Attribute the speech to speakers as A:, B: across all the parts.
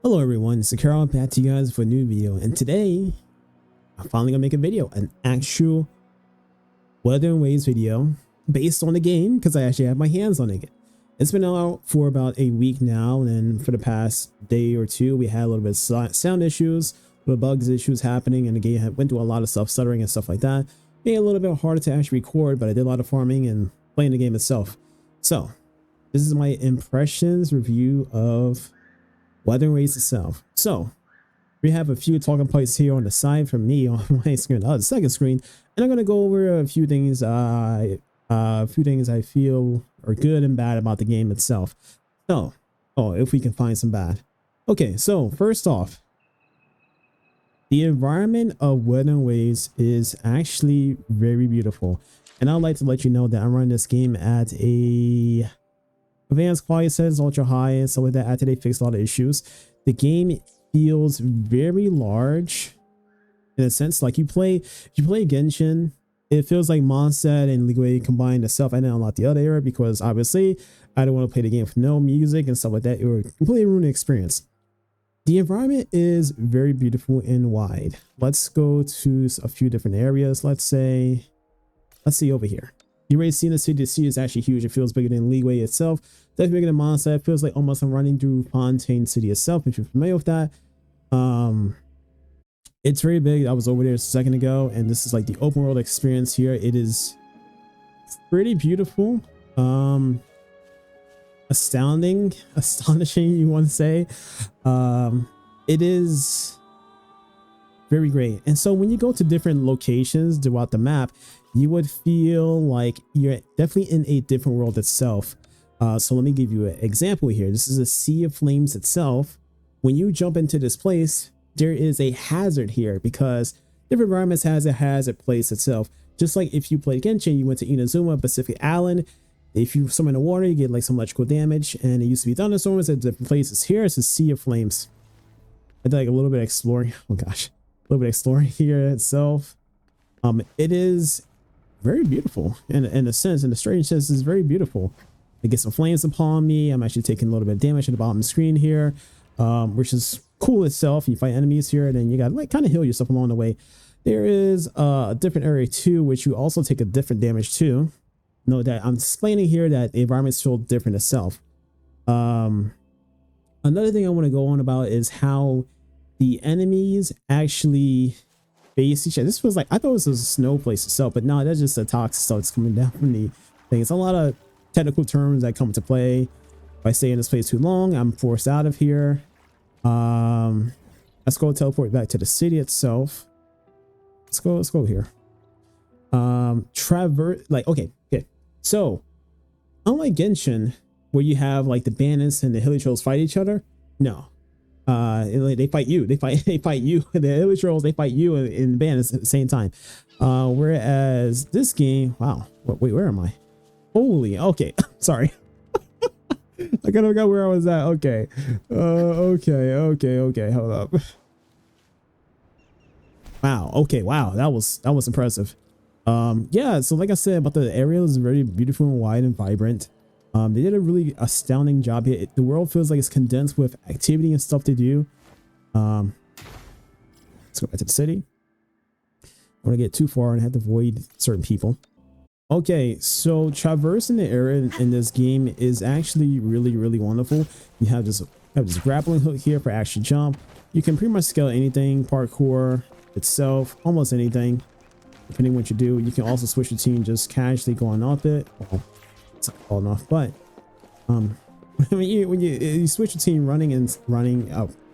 A: Hello everyone, it's Hikaro back to you guys for a new video, and today I'm finally gonna make a video, an actual Wuthering Waves video based on the game, because I actually have my hands on it. It's been out for about a week now, and for the past day or two we had a little bit of sound issues, little bugs issues happening, and the game went through a lot of stuff, stuttering and stuff like that. Made it a little bit harder to actually record, but I did a lot of farming and playing the game itself. So this is my impressions review of Wuthering Waves itself. So we have a few talking points here on the side from me on my screen, the second screen, and I'm going to go over a few things I feel are good and bad about the game itself. So, if we can find some bad. Okay, so first off, the environment of Wuthering Waves is actually very beautiful, and I'd like to let you know that I'm running this game at a advanced quality settings, ultra high and stuff like that. After they fixed a lot of issues, the game feels very large in a sense. Like if you play Genshin, it feels like Mondstadt and League of Legends combined itself. I didn't unlock the other era because obviously I don't want to play the game with no music and stuff like that. It would completely ruin the experience. The environment is very beautiful and wide. Let's go to a few different areas. Let's see over here. You already seen the city. The city is actually huge. It feels bigger than Leeway itself. Definitely bigger than Mondstadt. It feels like almost I'm running through Fontaine City itself, if you're familiar with that. It's very big. I was over there a second ago, and this is like the open world experience here. It is pretty beautiful. Astonishing, you want to say. It is very great. And so when you go to different locations throughout the map, you would feel like you're definitely in a different world itself. So let me give you an example here. This is a Sea of Flames itself. When you jump into this place, there is a hazard here because different environments has a hazard place itself. Just like if you played Genshin, you went to Inazuma, Pacific Island. If you swim in the water, you get like some electrical damage, and it used to be thunderstorms at different places. Here it's a Sea of Flames. I did like a little bit of exploring. Oh gosh, a little bit of exploring here itself. It is very beautiful in a sense, in the strange sense, is very beautiful. I get some flames upon me. I'm actually taking a little bit of damage at the bottom of the screen here, which is cool itself. You fight enemies here, and then you got to like kind of heal yourself along the way. There is a different area too, which you also take a different damage too. Note that I'm explaining here that the environment's still different itself. Another thing I want to go on about is how the enemies actually face each other. This was like, I thought it was a snow place itself, but no, that's just a toxic stuff that's coming down from the thing. It's a lot of technical terms that come to play. If I stay in this place too long, I'm forced out of here. Let's go teleport back to the city itself. Let's go here. Traverse, like, okay. So unlike Genshin, where you have like the bandits and the hilly trolls fight each other, no. They fight you. They fight you. The hilly trolls, they fight you and the bandits at the same time. Whereas this game, wow. Wait, where am I? Holy, okay. Sorry. I kind of forgot where I was at. Okay. Okay. Hold up. Wow. Okay. Wow. That was impressive. Yeah. So like I said, about the area is very beautiful and wide and vibrant. They did a really astounding job here. The world feels like it's condensed with activity and stuff to do. Let's go back to the city. I don't want to get too far and have to avoid certain people. Okay, so traversing the area in this game is actually really wonderful. You have this grappling hook here for action jump. You can pretty much scale anything, parkour itself, almost anything, depending on what you do. You can also switch your team just casually going off it. Well, it's not falling off, but when you switch your team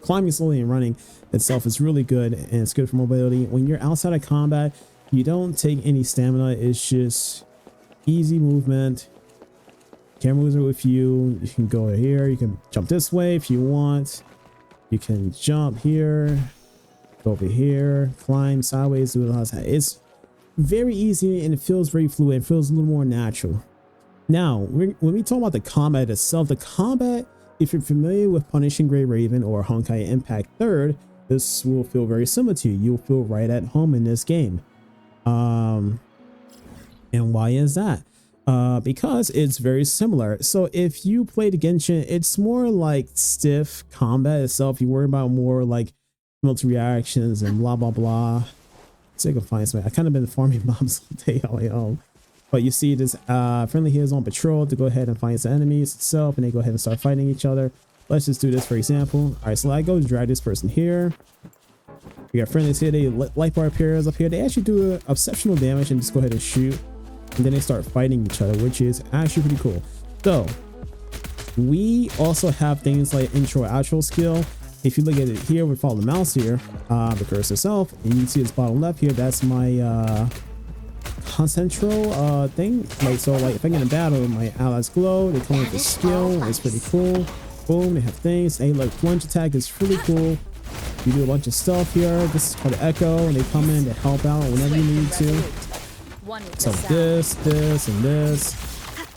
A: climbing slowly and running itself is really good, and it's good for mobility. When you're outside of combat, you don't take any stamina. It's just easy movement. Cameras are with you. You can go here. You can jump this way if you want. You can jump here, go over here, climb sideways, do it. It's very easy and it feels very fluid. It feels a little more natural. Now, when we talk about the combat itself, the combat, if you're familiar with Punishing Gray Raven or Honkai Impact 3rd, this will feel very similar to you. You'll feel right at home in this game. And why is that? because it's very similar. So if you play the Genshin, it's more like stiff combat itself. You worry about more like multi reactions and blah blah blah. So I can find something. I kind of been farming mobs all day on my own. But you see this friendly here is on patrol to go ahead and find some enemies itself, and they go ahead and start fighting each other. Let's just do this for example. All right, so I go drag this person here. We got friendlies here. They light bar appears up here. They actually do exceptional damage and just go ahead and shoot. And then they start fighting each other, which is actually pretty cool. So we also have things like intro outro skill. If you look at it here, we follow the mouse here, the cursor itself, and you see this bottom left here. That's my concentral thing. Like so, like if I get in a battle, my allies glow. They come with the skill. It's pretty cool. Boom, they have things. Hey, look, plunge attack is really cool. You do a bunch of stuff here. This is called the echo, and they come in to help out whenever you need to. So this, and this,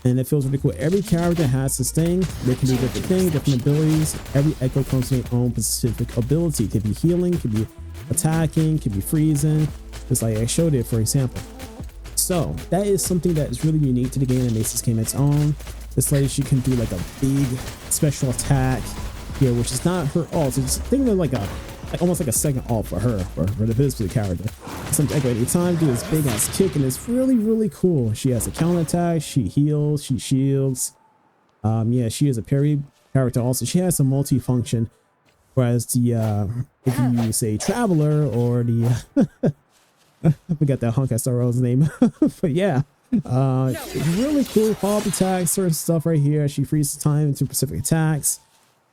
A: and it feels really cool. Every character has this thing. They can do different things, different abilities. Every echo comes with their own specific ability. It could be healing, could be attacking, could be freezing, just like I showed it for example. So that is something that is really unique to the game and makes this game its own. This lady, she can do like a big special attack here, which is not her ult. It's think of like almost like a second ult for her, for the visible character. Some echo at any time, do this big ass kick, and it's really cool. She has a counter attack, she heals, she shields. Yeah, she is a parry character also. She has a multi-function, whereas the if you say traveler or the I forgot that hunk I Starrow's name, but yeah, really cool follow-up attacks, certain stuff right here. She freezes time into specific attacks.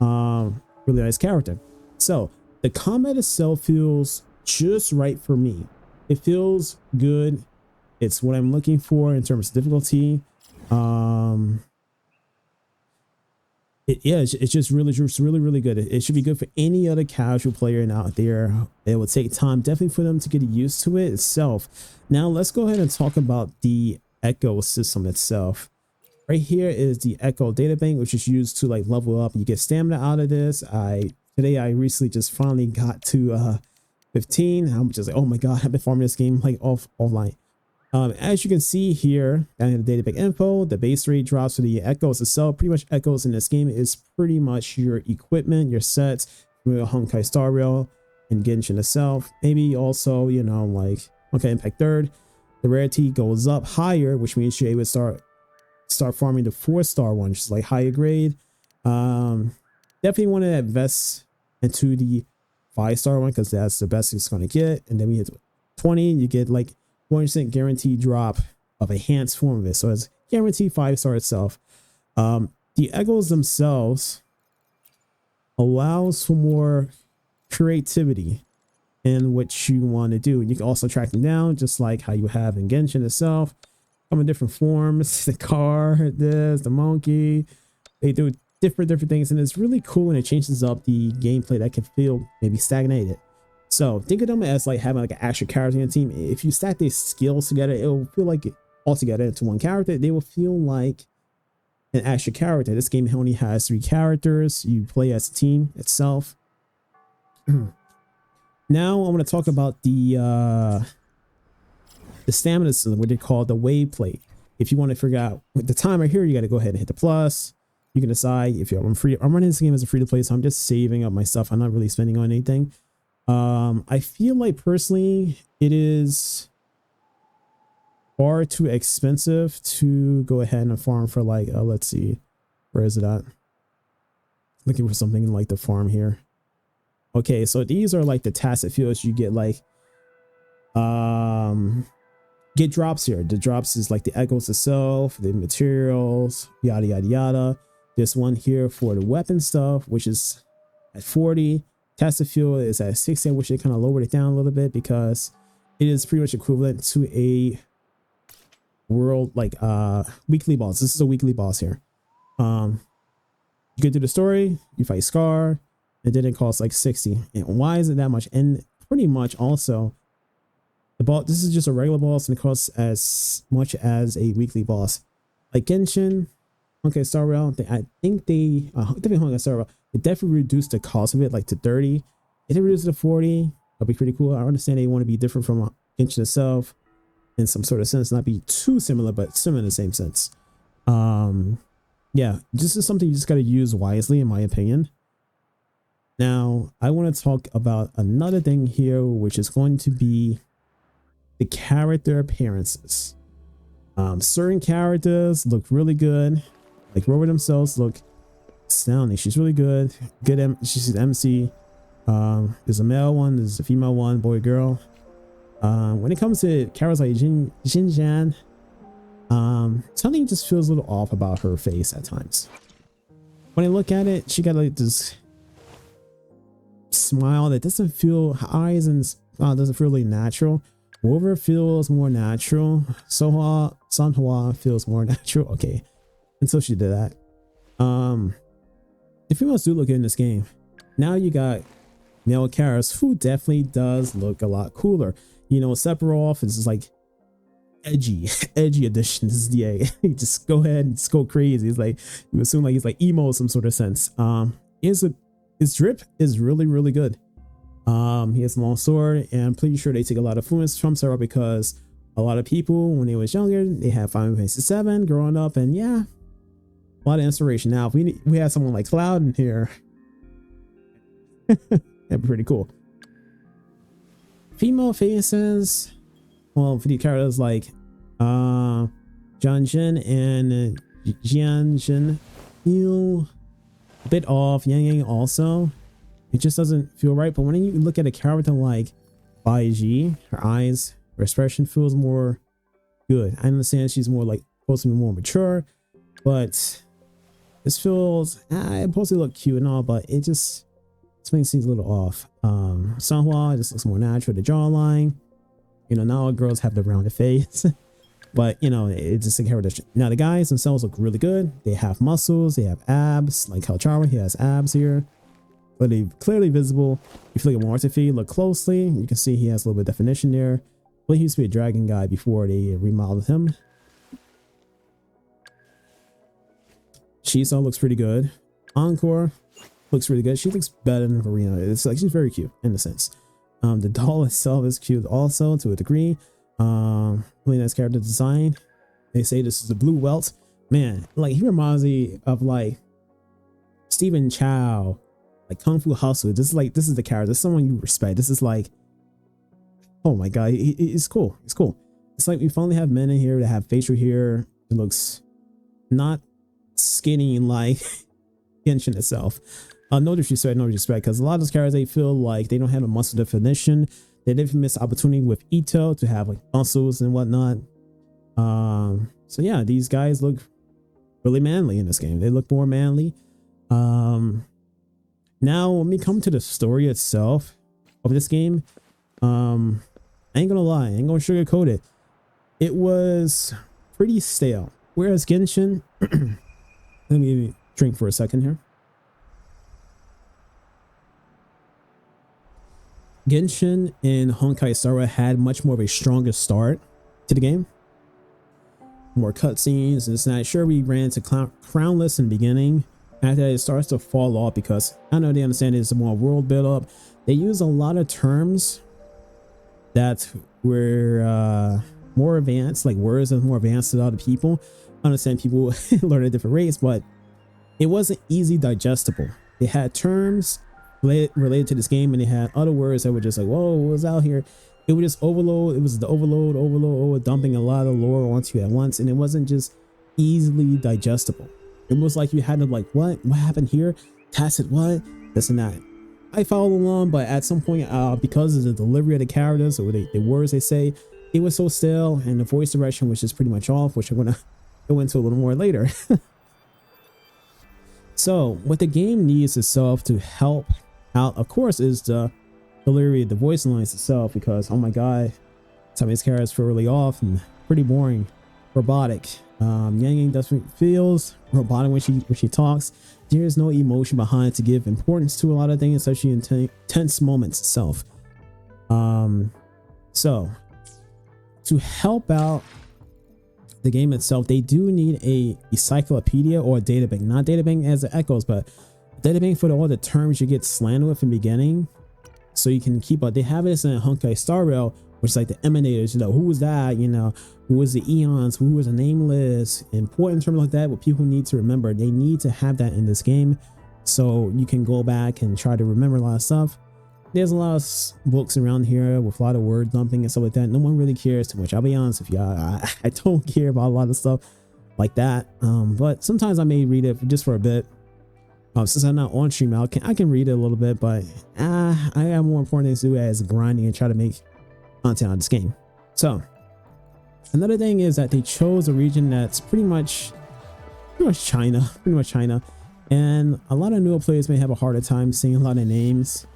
A: Really nice character. So the combat itself feels just right for me. It feels good. It's what I'm looking for in terms of difficulty. It's just really good. It should be good for any other casual player out there. It will take time definitely for them to get used to it itself. Now let's go ahead and talk about the echo system itself. Right here is the echo data bank, which is used to like level up. You get stamina out of this. Today I recently just finally got to 15. I'm just like, oh my god, I've been farming this game like offline. As you can see here, down in the data bank info, the base rate drops for the echoes itself. Pretty much echoes in this game is pretty much your equipment, your sets, your Honkai Star Rail and Genshin itself. Maybe also, you know, like okay, Impact Third. The rarity goes up higher, which means you're able to start farming the 4-star one, which is like higher grade. Definitely want to invest into the 5-star one because that's the best it's going to get. And then we hit 20, you get like 100% guaranteed drop of a enhanced form of it. So it's guaranteed 5-star itself. The echoes themselves allows for more creativity in what you want to do. You can also track them down just like how you have in Genshin itself. Come in different forms, the car, this, the monkey. They do different things, and it's really cool, and it changes up the gameplay that can feel maybe stagnated. So think of them as like having like an actual character in a team. If you stack these skills together, it will feel like it all together into one character. They will feel like an actual character. This game only has 3 characters. You play as a team itself. Now I'm going to talk about the stamina system, what they call the wave plate. If you want to figure out the timer here, you got to go ahead and hit the plus. You can decide if you're I'm running this game as a free to play, so I'm just saving up my stuff. I'm not really spending on anything. I feel like personally it is far too expensive to go ahead and farm for like let's see, where is it at? Looking for something like the farm here. Okay, so these are like the tacit fields. You get like get drops here. The drops is like the echoes itself, the materials, yada yada yada. This one here for the weapon stuff, which is at 40. Tacit fuel is at 60. I wish they kind of lowered it down a little bit because it is pretty much equivalent to a world like weekly boss. This is a weekly boss here. You get through the story, you fight Scar, and then it costs like 60. And why is it that much? And pretty much also the boss, this is just a regular boss and it costs as much as a weekly boss. Like Genshin, okay, Star Rail, I think they definitely Star Rail, they definitely reduced the cost of it like to 30. If they reduce it to 40, that'd be pretty cool. I understand they want to be different from Genshin itself. in some sort of sense, not be too similar, but similar in the same sense. Yeah, this is something you just got to use wisely, in my opinion. Now, I want to talk about another thing here, which is going to be the character appearances. Certain characters look really good, like Rover themselves look astounding. She's really good. She's an MC. There's a male one, there's a female one, boy, girl. When it comes to characters like Jinjan, something just feels a little off about her face at times. When I look at it, she got like this smile that doesn't feel, her eyes and doesn't feel really natural. Wolver feels more natural. Sanhua feels more natural. Okay, until she did that. The females do look good in this game. Now you got male characters who definitely does look a lot cooler. You know, Sephiroth is like edgy edition. This is the you just go ahead and just go crazy. It's like you assume like he's like emo in some sort of sense. His drip is really good. He has a long sword, and I'm pretty sure they take a lot of influence from Sephiroth because a lot of people when they was younger they had Final Fantasy 7 growing up, and yeah, a lot of inspiration. Now if we had someone like Cloud in here, that'd be pretty cool. Female faces, well, for the characters like Janjin and Jianjin feel a bit off. Yang Yang also, it just doesn't feel right. But when you look at a character like Bai Ji, her eyes, her expression feels more good. I understand she's more like supposed to be more mature, but this feels it's supposed to look cute and all, but it just makes things a little off. Sanhua just looks more natural. The jawline, you know, now all girls have the rounded face, but you know, it's just a character. Now the guys themselves look really good. They have muscles, they have abs, like Hikaro, he has abs here, but they clearly visible. If you look at Mortifi, look closely, you can see he has a little bit of definition there. But he used to be a dragon guy before they remodeled him. Shisa looks pretty good. Encore looks really good. She looks better than Verena. It's like she's very cute in a sense. The doll itself is cute also to a degree. Really nice character design. They say this is the blue welt. Man, like he reminds me of like Stephen Chow, like Kung Fu Hustle. This is the character. This is someone you respect. This is like, oh my god, it's cool. It's cool. It's like we finally have men in here that have facial hair. It looks not skinny like Genshin itself. No disrespect, because a lot of those characters, they feel like they don't have a muscle definition. They didn't miss opportunity with Ito to have like muscles and whatnot. So yeah, these guys look really manly in this game. They look more manly. Now when we come to the story itself of this game, I ain't gonna lie, I ain't gonna sugarcoat it. It was pretty stale. Whereas Genshin, let me drink for a second here. Genshin and Honkai Star Rail had much more of a stronger start to the game. More cutscenes and it's not sure we ran into Crownless in the beginning. After that, it starts to fall off because I know they understand it's more world build up. They use a lot of terms that were more advanced, like words that are more advanced to other people. I understand people learn at different rates, but it wasn't easy digestible. They had terms related to this game, and they had other words that were just like, whoa, what was out here? It would just overload. It was the overload, dumping a lot of lore onto you at once, and it wasn't just easily digestible. It was like you had to like, what happened here? Tacit what? This and that. I followed along, but at some point, because of the delivery of the characters or the words they say, it was so stale, and the voice direction was just pretty much off, which I'm gonna go into a little more later. So what the game needs itself to help out, of course, is the delivery of the voice lines itself, because oh my god, some of these characters feel really off and pretty boring, robotic. Yang Yang doesn't feels robotic when she talks. There is no emotion behind to give importance to a lot of things, especially in tense moments itself. So to help out the game itself, they do need a encyclopedia or a databank, not databank as it echoes, but databank for all the terms you get slanted with in the beginning, so you can keep up. They have this in Honkai Star Rail which is like the emanators, you know, who was that, you know, who was the eons, who was the nameless, important terms like that, what people need to remember. They need to have that in this game so you can go back and try to remember a lot of stuff. There's a lot of books around here with a lot of word dumping and stuff like that. No one really cares too much. I'll be honest with you, I don't care about a lot of stuff like that, but sometimes I may read it just for a bit. Since I'm not on stream, I can read it a little bit, but I have more important things to do as grinding and try to make content on this game. So another thing is that they chose a region that's pretty much China, and a lot of newer players may have a harder time seeing a lot of names.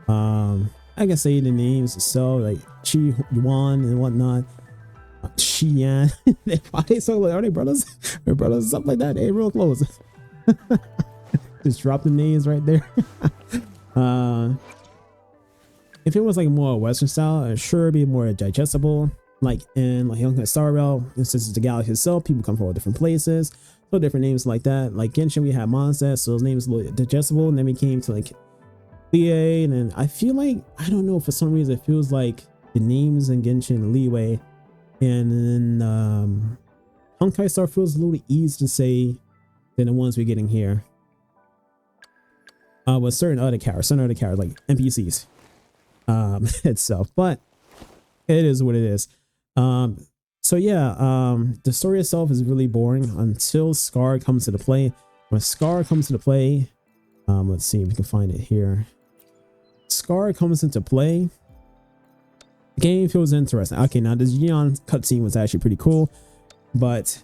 A: I can say the names, so like Chi Yuan and whatnot, Xian. Why they so like, are they brothers? They're brothers, something like that. They real close. Just drop the names right there. If it was like more Western style, sure, it'd be more digestible. Like in like Young Star Rail, since it's the galaxy itself, people come from all different places, so different names like that. Like Genshin, we had Mondstadt, so those names a little digestible, and then we came to like Leeway, and then I feel like, I don't know, for some reason it feels like the names in Genshin, Leeway, and then Honkai Star feels a little easier to say than the ones we're getting here. With certain other characters like NPCs itself, but it is what it is. So yeah, the story itself is really boring until Scar comes into play. When Scar comes into play, let's see if we can find it here. Scar comes into play, the game feels interesting. Okay, now this Yeon cutscene was actually pretty cool, but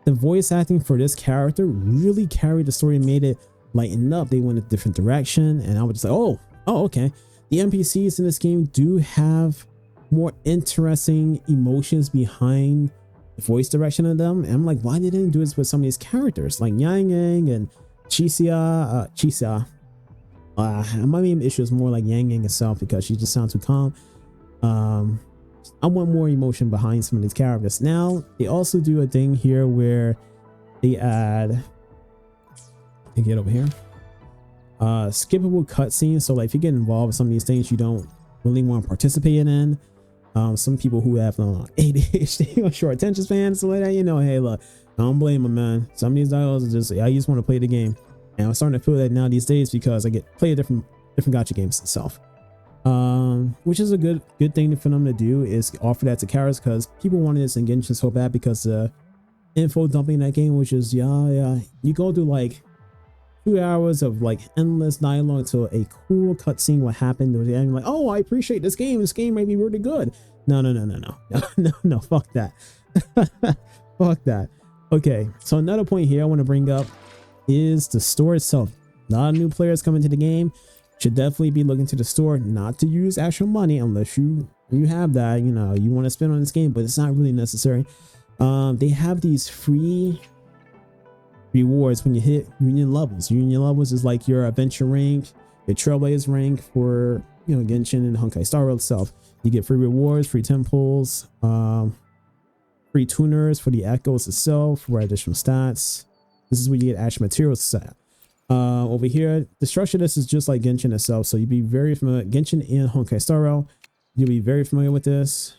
A: the voice acting for this character really carried the story and made it lighten up. They went a different direction, and I was just like, oh, okay. The NPCs in this game do have more interesting emotions behind the voice direction of them, and I'm like, why they didn't do this with some of these characters like Yang Yang and Chixia. My main issue is more like Yang Yang itself, because she just sounds too calm. I want more emotion behind some of these characters. Now they also do a thing here where they add, get over here, skippable cutscenes. So like if you get involved with some of these things you don't really want to participate in, some people who have ADHD or short attention spans, so like that, you know, hey, look, I don't blame them, man. Some of these dialogues are just, I just want to play the game, and I'm starting to feel that now these days because I play different gacha games itself, which is a good thing for them to do, is offer that to characters, because people wanted this in Genshin so bad because the info dumping in that game, which is you go through like 2 hours of like endless dialogue to a cool cutscene what happened, and you're like, oh, I appreciate this game might be really good. No, fuck that. Fuck that. Okay, so another point here I want to bring up is the store itself. A lot of new players coming to the game should definitely be looking to the store, not to use actual money unless you have that, you know, you want to spend on this game, but it's not really necessary. They have these free rewards when you hit union levels. Union levels is like your adventure rank, your trailblaze rank for, you know, Genshin and Honkai Star Rail itself. You get free rewards, free temples, free tuners for the echoes itself, for additional stats. This is where you get actual materials set. Over here, the structure of this is just like Genshin itself, so you'd be very familiar. Genshin and Honkai Star Rail, you'll be very familiar with this.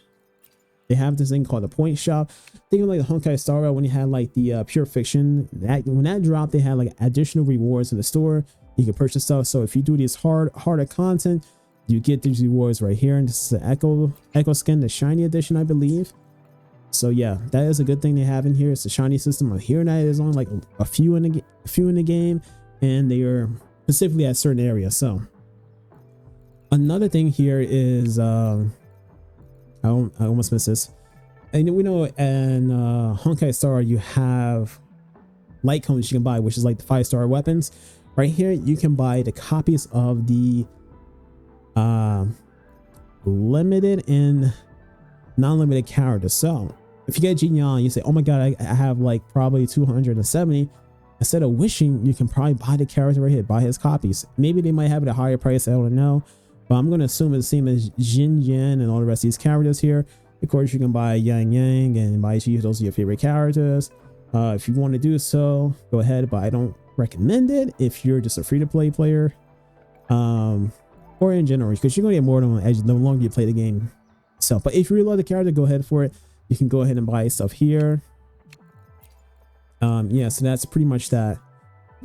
A: They have this thing called the point shop. Think of like the Honkai Star Rail when you had like the pure fiction. When that dropped, they had like additional rewards in the store. You can purchase stuff. So if you do these harder content, you get these rewards right here. And this is the Echo skin, the shiny edition, I believe. So yeah, that is a good thing they have in here. It's the shiny system. I'm hearing that is on like a few in the game, and they are specifically at certain areas. So another thing here is I almost missed this. And we know in Honkai Star you have light cones you can buy, which is like the 5-star weapons. Right here you can buy the copies of the limited and non-limited characters. So if you get Jinyan, you say, oh my god, I have like probably 270. Instead of wishing, you can probably buy the character right here, buy his copies. Maybe they might have it at a higher price, I don't know, but I'm going to assume it's the same as Jin Yan and all the rest of these characters here. Of course, you can buy Yang Yang and Bai Chi. Those are your favorite characters. If you want to do so, go ahead, but I don't recommend it if you're just a free-to-play player. or in general, because you're gonna get more than as the longer you play the game itself. But if you really love the character, go ahead for it. You can go ahead and buy stuff here. Yeah, so that's pretty much that.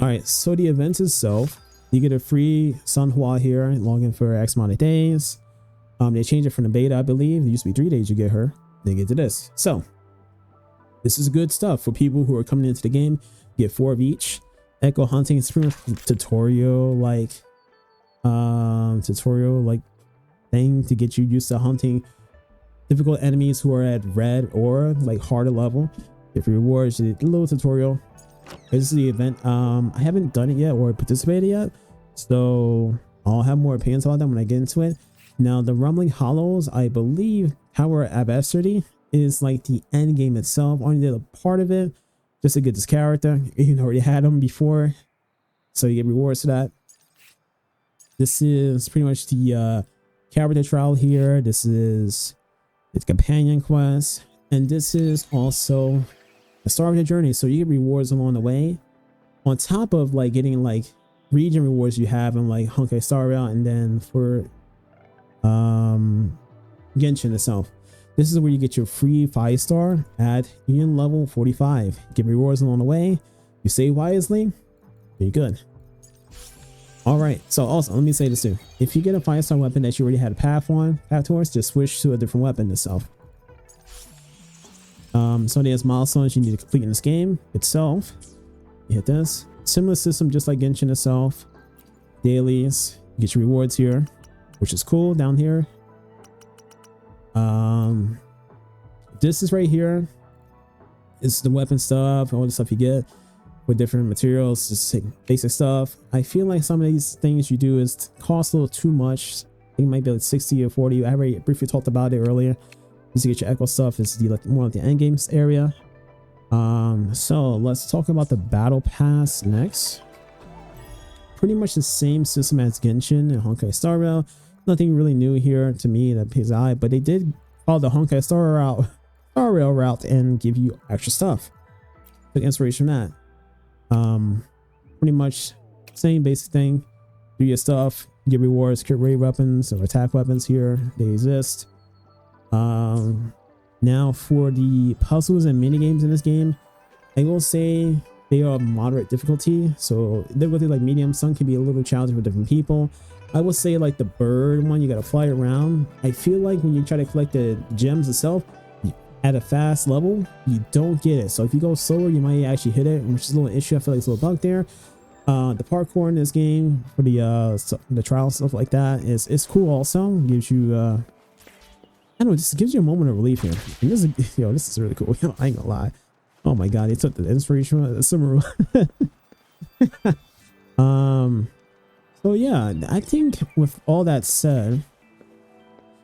A: All right, so the event itself, you get a free Sunhua here, log in for X amount of days. They changed it from the beta, I believe. It used to be 3 days you get her. Then get to this. So this is good stuff for people who are coming into the game. You get 4 of each. Echo hunting is pretty much tutorial like thing to get you used to hunting difficult enemies who are at red or like harder level. If rewards, a little tutorial. This is the event. I haven't done it yet or participated yet, so I'll have more opinions about that when I get into it. Now the Rumbling Hollows, I believe Tower Adversity is like the end game itself. I only did a part of it just to get this character. You already had him before, so you get rewards for that. This is pretty much the character trial here. This is its companion quest, and this is also the start of the journey, so you get rewards along the way on top of like getting like region rewards you have in like Honkai Star Rail, and then for Genshin itself. This is where you get your free 5-star at Union level 45. Get rewards along the way. You save wisely, you're good. All right, so also let me say this too: if you get a 5-star weapon that you already had a path towards, just switch to a different weapon itself. So there's milestones you need to complete in this game itself. You hit this similar system just like Genshin itself. Dailies, you get your rewards here, which is cool down here. This is right here. It's the weapon stuff, all the stuff you get with different materials, just like basic stuff. I feel like some of these things you do is cost a little too much. I think it might be like 60 or 40. I already briefly talked about it earlier. Just to get your echo stuff is the like more of the end games area. So let's talk about the battle pass next. Pretty much the same system as Genshin and Honkai Star Rail. Nothing really new here to me that pays eye, but they did follow the Honkai Star Rail route and give you extra stuff. Took inspiration from that. Pretty much same basic thing. Do your stuff, get rewards, crit rate weapons or attack weapons here. They exist. Now for the puzzles and mini games in this game, I will say they are moderate difficulty. So difficulty like medium, some can be a little challenging for different people. I would say like the bird one, you gotta fly around. I feel like when you try to collect the gems itself at a fast level, you don't get it. So if you go slower, you might actually hit it, which is a little issue. I feel like it's a little bug there. The parkour in this game for the trial stuff like that is cool. Also gives you I don't know, just gives you a moment of relief here. And this is, this is really cool. I ain't gonna lie. Oh my god, he took the inspiration from the summer. So yeah, I think with all that said,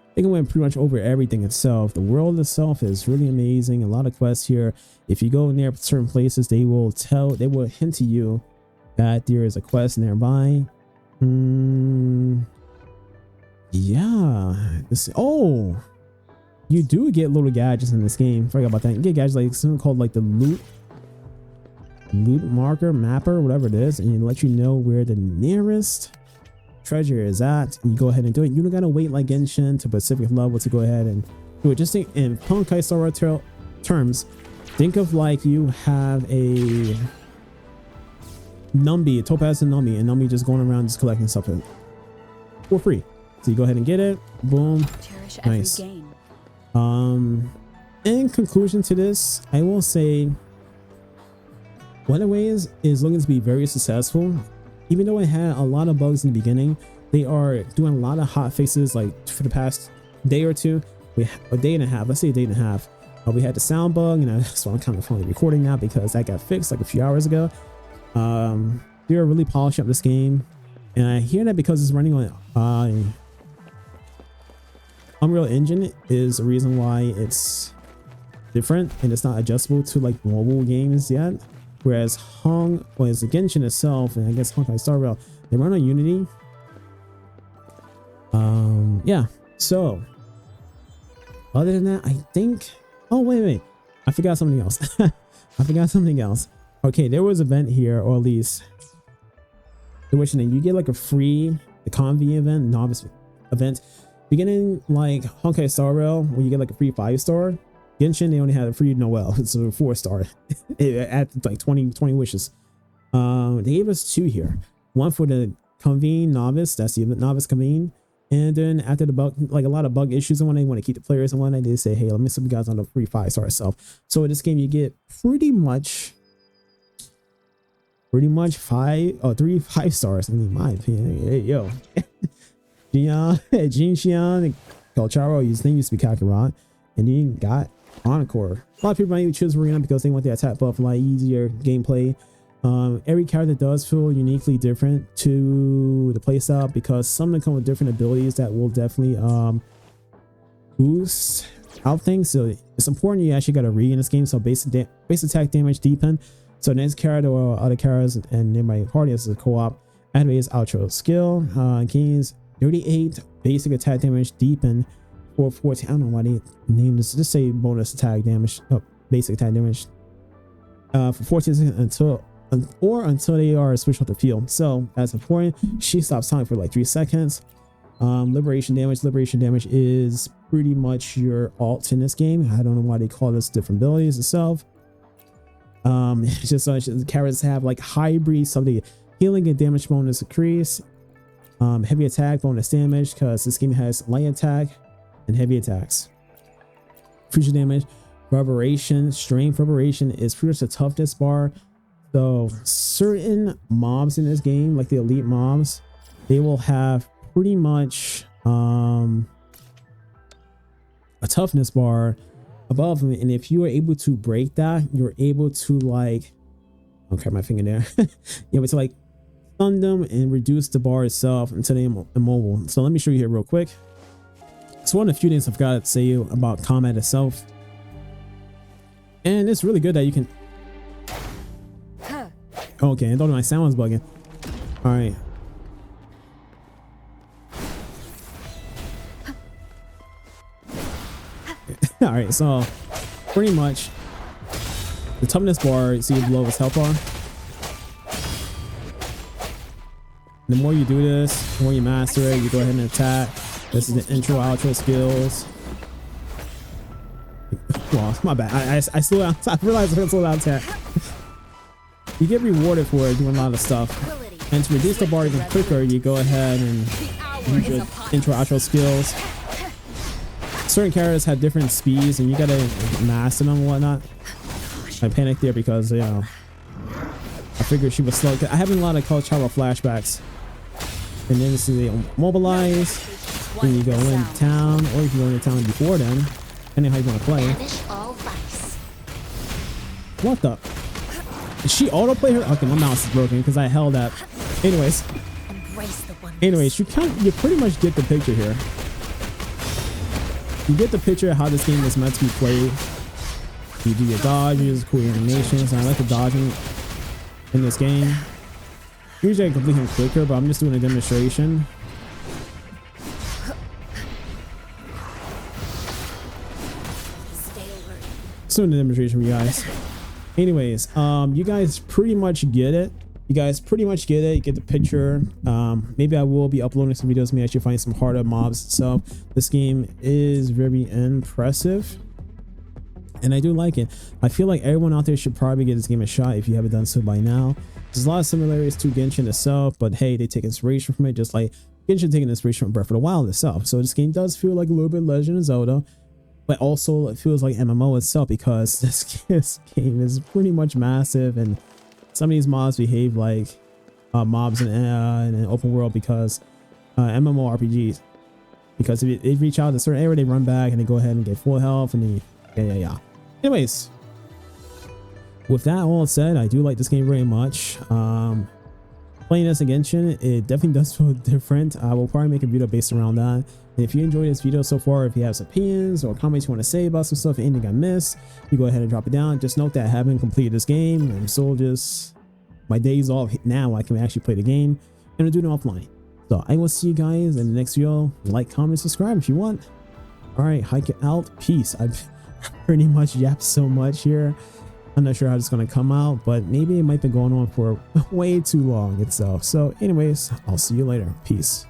A: I think I went pretty much over everything itself. The world itself is really amazing. A lot of quests here. If you go near certain places, they will hint to you that there is a quest nearby. Yeah. You do get little gadgets in this game. Forgot about that. You get gadgets like something called like the loot marker, mapper, whatever it is, and it lets you know where the nearest treasure is at. And you go ahead and do it. You don't gotta wait like Genshin to a specific level to go ahead and do it. Just think in Honkai Star Rail terms, think of like you have a Numbi, a Topaz and Numbi just going around just collecting stuff for free. So you go ahead and get it. Boom. Nice. In conclusion to this, I will say Wuthering Waves is looking to be very successful. Even though it had a lot of bugs in the beginning, they are doing a lot of hot fixes like for the past day or two. A day and a half, let's say a day and a half. We had the sound bug, and so I'm kind of finally recording now because that got fixed like a few hours ago. They are really polishing up this game, and I hear that because it's running on Unreal Engine is the reason why it's different and it's not adjustable to like mobile games yet. Whereas the Genshin itself, and I guess Honkai Star Rail, they run on Unity. Yeah. So other than that, I think. Oh wait, I forgot something else. Okay, there was an event here, or at least you get like a free the Conv event, novice event, beginning like Honkai Star Rail, where you get like a free 5-star. Genshin, they only had a free Noel. It's a 4-star at like 20 wishes. They gave us 2 here. One for the convene novice, that's the novice convene. And then after the bug, like a lot of bug issues and when they want to keep the players and whatnot, they say, hey, let me sub you guys on the free 5-star itself. So in this game, you get pretty much 3 5-stars. I mean, in my opinion. Hey, yo. Genshin, Hikaro, his name used to be Kakarot. And then you got Encore. A lot of people might even choose Marina because they want the attack buff, like easier gameplay. Every character does feel uniquely different to the playstyle because some of them come with different abilities that will definitely boost out things. So it's important you actually got to read in this game. So base attack damage deepen. So next character or other characters and in my party as a co-op activates outro skill. Gains 38 basic attack damage deepen for 14. I don't know why they named this. Just say bonus attack damage. Oh, basic attack damage. For 14 seconds until they are switched off the field. So that's important. She stops time for like 3 seconds. Liberation damage is pretty much your alt in this game. I don't know why they call this different abilities itself. It's just the characters have like hybrid, something healing and damage bonus increase, heavy attack bonus damage because this game has light attack and heavy attacks. Future damage, reverberation, strength reverberation is pretty much the toughness bar. So certain mobs in this game, like the elite mobs, they will have pretty much a toughness bar above them, and if you are able to break that, you're able to like, okay, my finger there, you're able to like stun them and reduce the bar itself until they're immobile. So let me show you here real quick. So one of the few things I forgot to say about combat itself, and it's really good that you can. Okay, I thought my sound was bugging. All right. All right, so pretty much the toughness bar, see the lowest health bar. The more you do this, the more you master it, you go ahead and attack. This is the intro outro skills. Well, my bad. I slow down. I realized I slow down attack. You get rewarded for it doing a lot of stuff. And to reduce the bar even quicker, you go ahead and use your intro outro skills. Certain characters have different speeds and you gotta master them and whatnot. I panicked there because, you know, I figured she was slow. I have a lot of Hikaro flashbacks. And then this is they mobilize. Then you go in town, or you can go into town before then, depending on how you want to play. What the? Did she autoplay her? Okay, my mouse is broken because I held that. Anyways, you pretty much get the picture here. You get the picture of how this game is meant to be played. You do your dodges, cool animations. And I like the dodging in this game. Usually I complete them quicker, but I'm just doing a demonstration. Just doing a demonstration for you guys. Anyways, you guys pretty much get it. You get the picture. Maybe I will be uploading some videos. Maybe I should find some harder mobs. So this game is very impressive. And I do like it. I feel like everyone out there should probably give this game a shot if you haven't done so by now. There's a lot of similarities to Genshin itself, but hey, they take inspiration from it, just like Genshin taking inspiration from Breath of the Wild itself. So this game does feel like a little bit Legend of Zelda, but also it feels like MMO itself because this game is pretty much massive, and some of these mobs behave like mobs in an open world because MMORPGs. Because if they reach out to a certain area, they run back and they go ahead and get full health, and they yeah. Anyways, with that all said, I do like this game very much. Playing this in Genshin, it definitely does feel different. I will probably make a video based around that. And if you enjoyed this video so far, if you have some opinions or comments you want to say about some stuff, anything I missed, you go ahead and drop it down. Just note that I haven't completed this game. I'm still just, my days off now, I can actually play the game and I'll do it offline. So I will see you guys in the next video. Like, comment, subscribe if you want. All right, hike it out. Peace. I've pretty much yapped so much here. I'm not sure how it's going to come out, but maybe it might be going on for way too long itself. So anyways, I'll see you later. Peace.